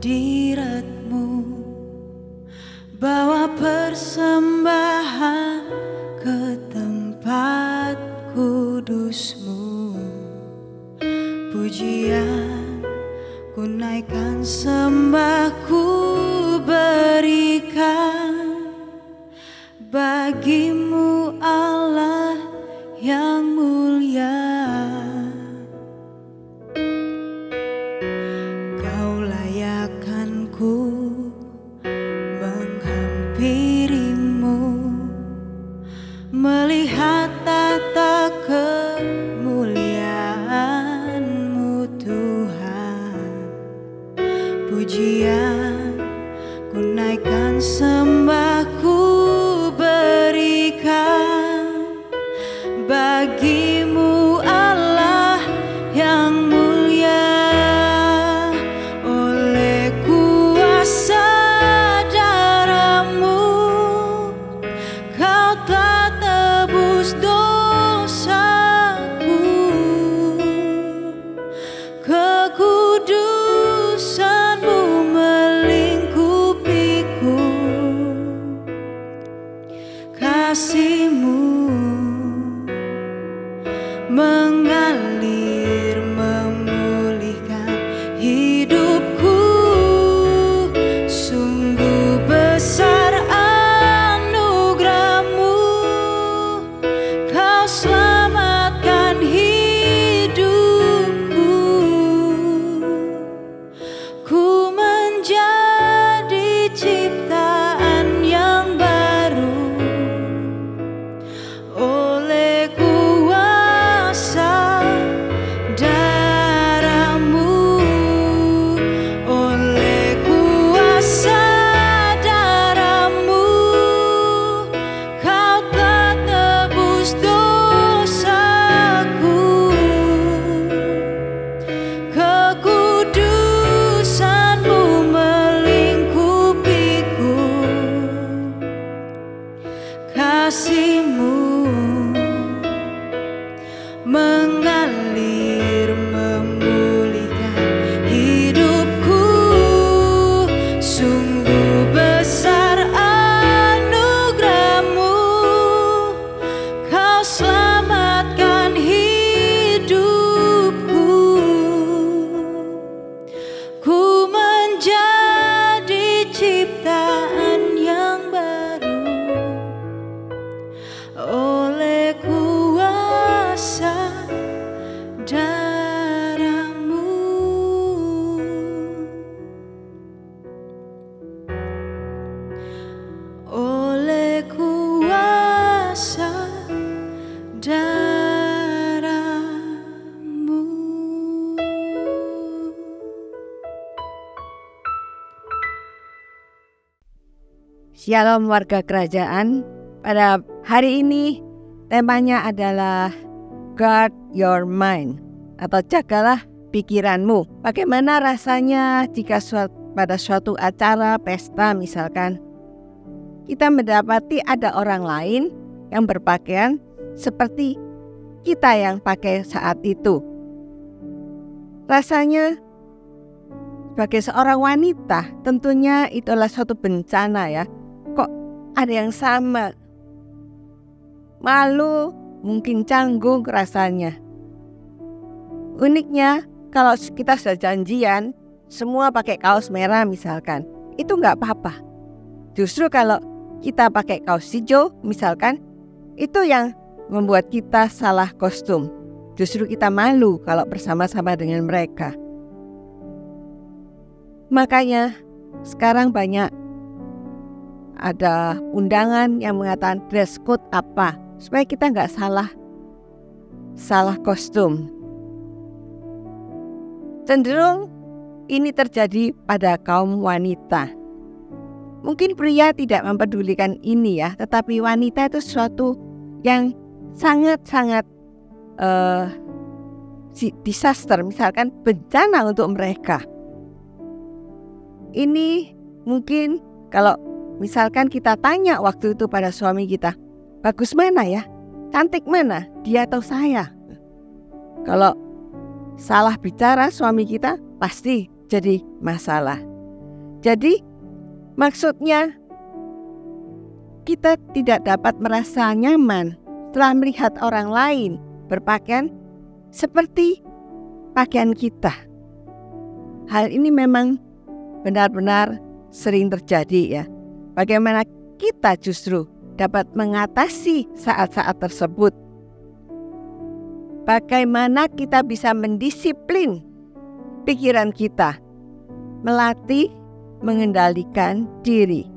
hadiratmu, bawa persembahan ke tempat kudusmu. Pujian ku naikkan, sembah ku berikan bagimu Allah yang mulia. Kau layakkan ku menghampirimu, melihat tata kemuliaan-Mu Tuhan. Pujian ku naikkan, sembah ku berikan bagimu Allah yang mulia. Oleh kuasa darah-Mu Kau telah tebus dosaku, kekudusan-Mu melingkupiku, kasih-Mu mengalir memulihkan hidupku. Sungguh besar anugerah-Mu, Kau selamatkan hidupku. Ku menjadi ciptaan yang baru oleh kuasa darah-Mu. Oleh kuasa darah-Mu Kau telah tebus dosaku, kekudusan-Mu melingkupiku, kasih-Mu mengalir memulihkan hidupku. Sungguh besar anugerah-Mu, Kau selamatkan hidupku. Ku menjadi ciptaan yang baru oleh kuasa darah-Mu. Oleh kuasa darah-Mu. Shalom warga kerajaan. Pada hari ini temanya adalah Guard your mind, atau jagalah pikiranmu. Bagaimana rasanya jika pada suatu acara pesta misalkan kita mendapati ada orang lain yang berpakaian seperti kita yang pakai saat itu. Rasanya sebagai seorang wanita tentunya itulah suatu bencana ya. Kok ada yang sama? Malu, mungkin canggung rasanya. Uniknya kalau kita sudah janjian semua pakai kaos merah misalkan, itu nggak apa-apa. Justru kalau kita pakai kaos hijau misalkan, itu yang membuat kita salah kostum. Justru kita malu kalau bersama-sama dengan mereka. Makanya sekarang banyak ada undangan yang mengatakan dress code apa, supaya kita nggak salah kostum. Cenderung ini terjadi pada kaum wanita. Mungkin pria tidak mempedulikan ini ya, tetapi wanita itu sesuatu yang sangat-sangat disaster, misalkan bencana untuk mereka. Ini mungkin kalau misalkan kita tanya waktu itu pada suami kita, bagus mana ya? Cantik mana? Dia atau saya? Kalau salah bicara suami kita pasti jadi masalah. Jadi maksudnya kita tidak dapat merasa nyaman setelah melihat orang lain berpakaian seperti pakaian kita. Hal ini memang benar-benar sering terjadi ya. Bagaimana kita justru dapat mengatasi saat-saat tersebut? Bagaimana kita bisa mendisiplin pikiran kita, melatih mengendalikan diri.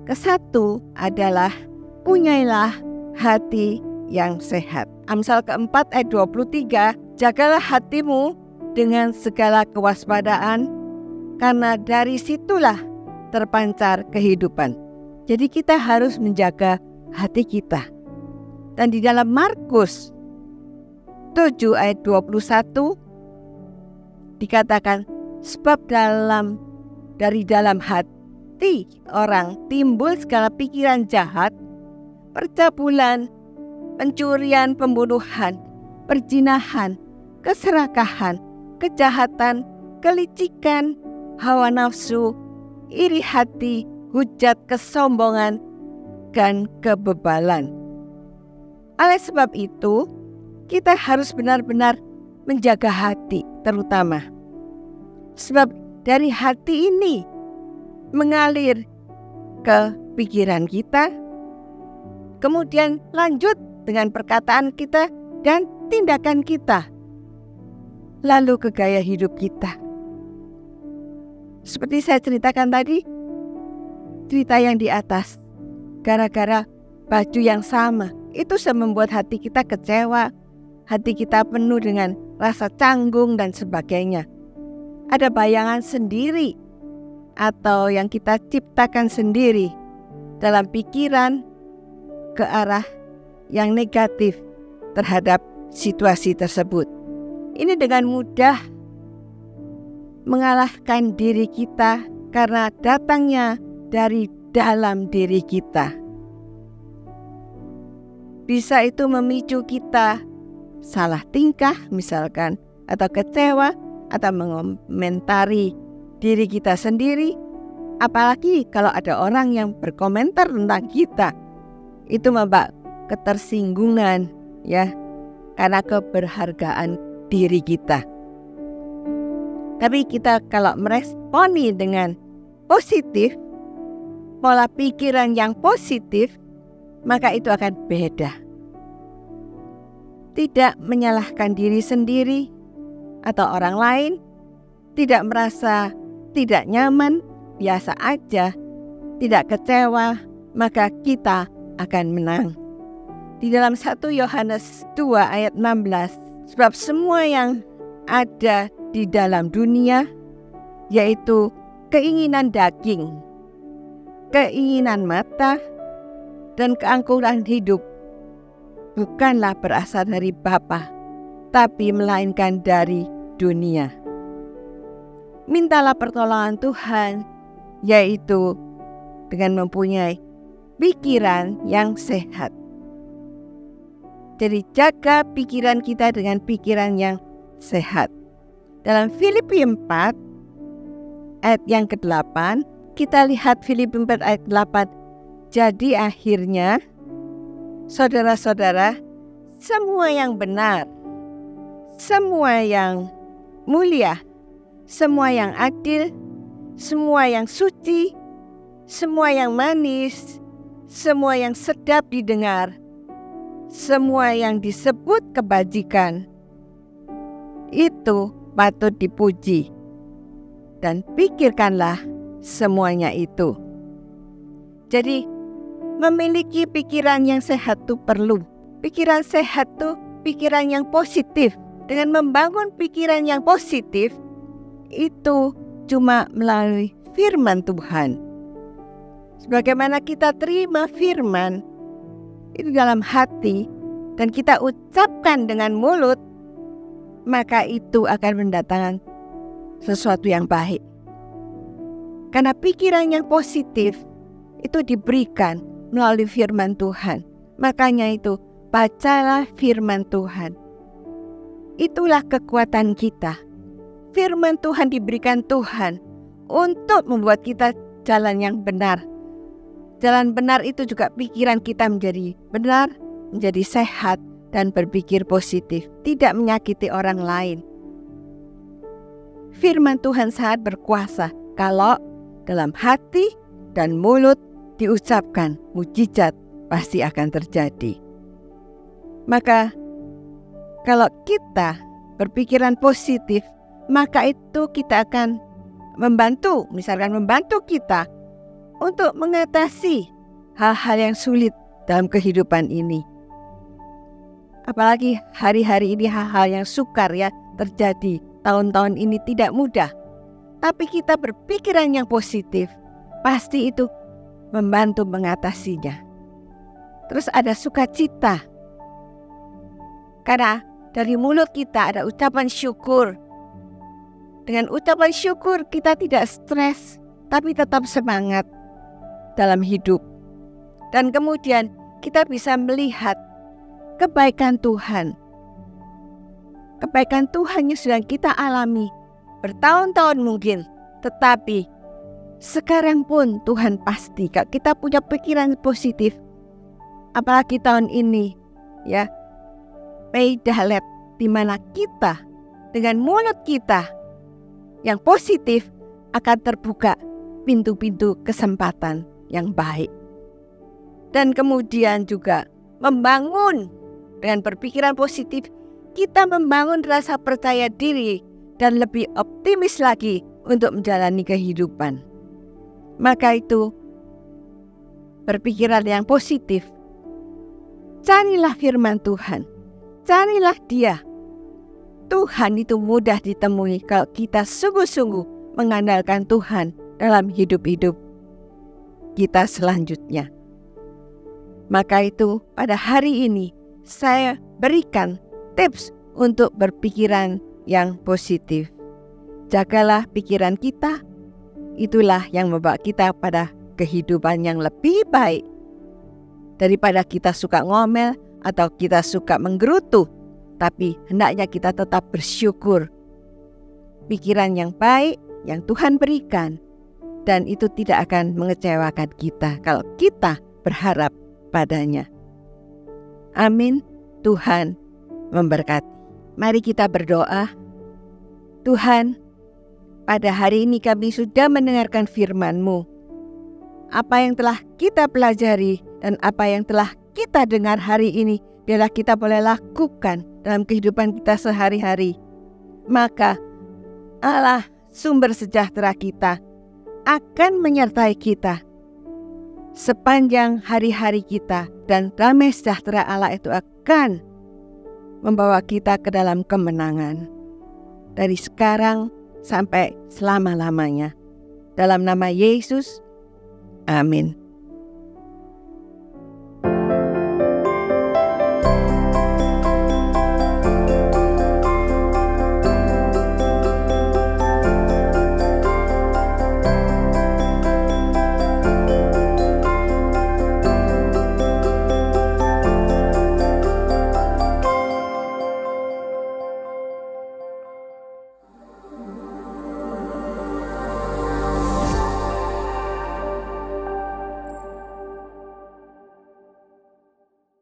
Kesatu adalah punyailah hati yang sehat. Amsal keempat ayat 23, jagalah hatimu dengan segala kewaspadaan, karena dari situlah terpancar kehidupan. Jadi kita harus menjaga hati kita. Dan di dalam Markus 7 ayat 21 dikatakan, sebab dari dalam hati orang timbul segala pikiran jahat, percabulan, pencurian, pembunuhan, perzinahan, keserakahan, kejahatan, kelicikan, hawa nafsu, iri hati, hujat, kesombongan, dan kebebalan. Oleh sebab itu, kita harus benar-benar menjaga hati terutama. Sebab dari hati ini mengalir ke pikiran kita, kemudian lanjut dengan perkataan kita dan tindakan kita, lalu ke gaya hidup kita. Seperti saya ceritakan tadi, cerita yang di atas, gara-gara baju yang sama, itu bisa membuat hati kita kecewa, hati kita penuh dengan rasa canggung dan sebagainya. Ada bayangan sendiri atau yang kita ciptakan sendiri dalam pikiran ke arah yang negatif terhadap situasi tersebut. Ini dengan mudah mengalahkan diri kita karena datangnya dari dalam diri kita. Bisa itu memicu kita salah tingkah misalkan, atau kecewa, atau mengomentari diri kita sendiri. Apalagi kalau ada orang yang berkomentar tentang kita, itu membawa ketersinggungan ya, karena keberhargaan diri kita. Tapi kita kalau meresponi dengan positif, pola pikiran yang positif, maka itu akan beda. Tidak menyalahkan diri sendiri atau orang lain, tidak merasa tidak nyaman, biasa aja, tidak kecewa, maka kita akan menang. Di dalam 1 Yohanes 2 ayat 16, sebab semua yang ada di dalam dunia, yaitu keinginan daging, keinginan mata, dan keangkuhan hidup, bukanlah berasal dari Bapa, tapi melainkan dari dunia. Mintalah pertolongan Tuhan, yaitu dengan mempunyai pikiran yang sehat. Jadi jaga pikiran kita dengan pikiran yang sehat. Dalam Filipi 4 ayat yang ke-8, kita lihat Filipi 4 ayat 8. Jadi akhirnya, saudara-saudara, semua yang benar, semua yang mulia, semua yang adil, semua yang suci, semua yang manis, semua yang sedap didengar, semua yang disebut kebajikan, itu patut dipuji. Dan pikirkanlah semuanya itu. Jadi memiliki pikiran yang sehat itu perlu. Pikiran sehat itu pikiran yang positif. Dengan membangun pikiran yang positif, itu cuma melalui firman Tuhan. Sebagaimana kita terima firman itu dalam hati dan kita ucapkan dengan mulut, maka itu akan mendatangkan sesuatu yang baik. Karena pikiran yang positif itu diberikan melalui firman Tuhan. Makanya itu, bacalah firman Tuhan. Itulah kekuatan kita. Firman Tuhan diberikan Tuhan untuk membuat kita jalan yang benar. Jalan benar itu juga pikiran kita menjadi benar, menjadi sehat, dan berpikir positif, tidak menyakiti orang lain. Firman Tuhan sangat berkuasa kalau dalam hati dan mulut diucapkan, mujizat pasti akan terjadi. Maka kalau kita berpikiran positif, maka itu kita akan membantu kita untuk mengatasi hal-hal yang sulit dalam kehidupan ini. Apalagi hari-hari ini hal-hal yang sukar ya terjadi. Tahun-tahun ini tidak mudah. Tapi kita berpikiran yang positif, pasti itu membantu mengatasinya. Terus ada sukacita. Karena dari mulut kita ada ucapan syukur. Dengan ucapan syukur kita tidak stres, tapi tetap semangat dalam hidup. Dan kemudian kita bisa melihat kebaikan Tuhan. Kebaikan Tuhan yang sedang kita alami bertahun-tahun mungkin, tetapi sekarang pun Tuhan pasti kalau kita punya pikiran positif, apalagi tahun ini ya, Mei Dalet, di mana kita dengan mulut kita yang positif akan terbuka pintu-pintu kesempatan yang baik. Dan kemudian juga membangun dengan berpikiran positif, kita membangun rasa percaya diri dan lebih optimis lagi untuk menjalani kehidupan. Maka itu berpikiran yang positif. Carilah firman Tuhan. Carilah Dia. Tuhan itu mudah ditemui kalau kita sungguh-sungguh mengandalkan Tuhan dalam hidup-hidup kita selanjutnya. Maka itu pada hari ini saya berikan tips untuk berpikiran yang positif. Jagalah pikiran kita, itulah yang membawa kita pada kehidupan yang lebih baik. Daripada kita suka ngomel atau kita suka menggerutu, tapi hendaknya kita tetap bersyukur. Pikiran yang baik yang Tuhan berikan, dan itu tidak akan mengecewakan kita kalau kita berharap padanya. Amin. Tuhan memberkati. Mari kita berdoa. Tuhan, pada hari ini kami sudah mendengarkan firman-Mu. Apa yang telah kita pelajari dan apa yang telah kita dengar hari ini, biarlah kita boleh lakukan dalam kehidupan kita sehari-hari. Maka Allah, sumber sejahtera kita, akan menyertai kita sepanjang hari-hari kita, dan damai sejahtera Allah itu akan membawa kita ke dalam kemenangan dari sekarang sampai selama-lamanya. Dalam nama Yesus, amin.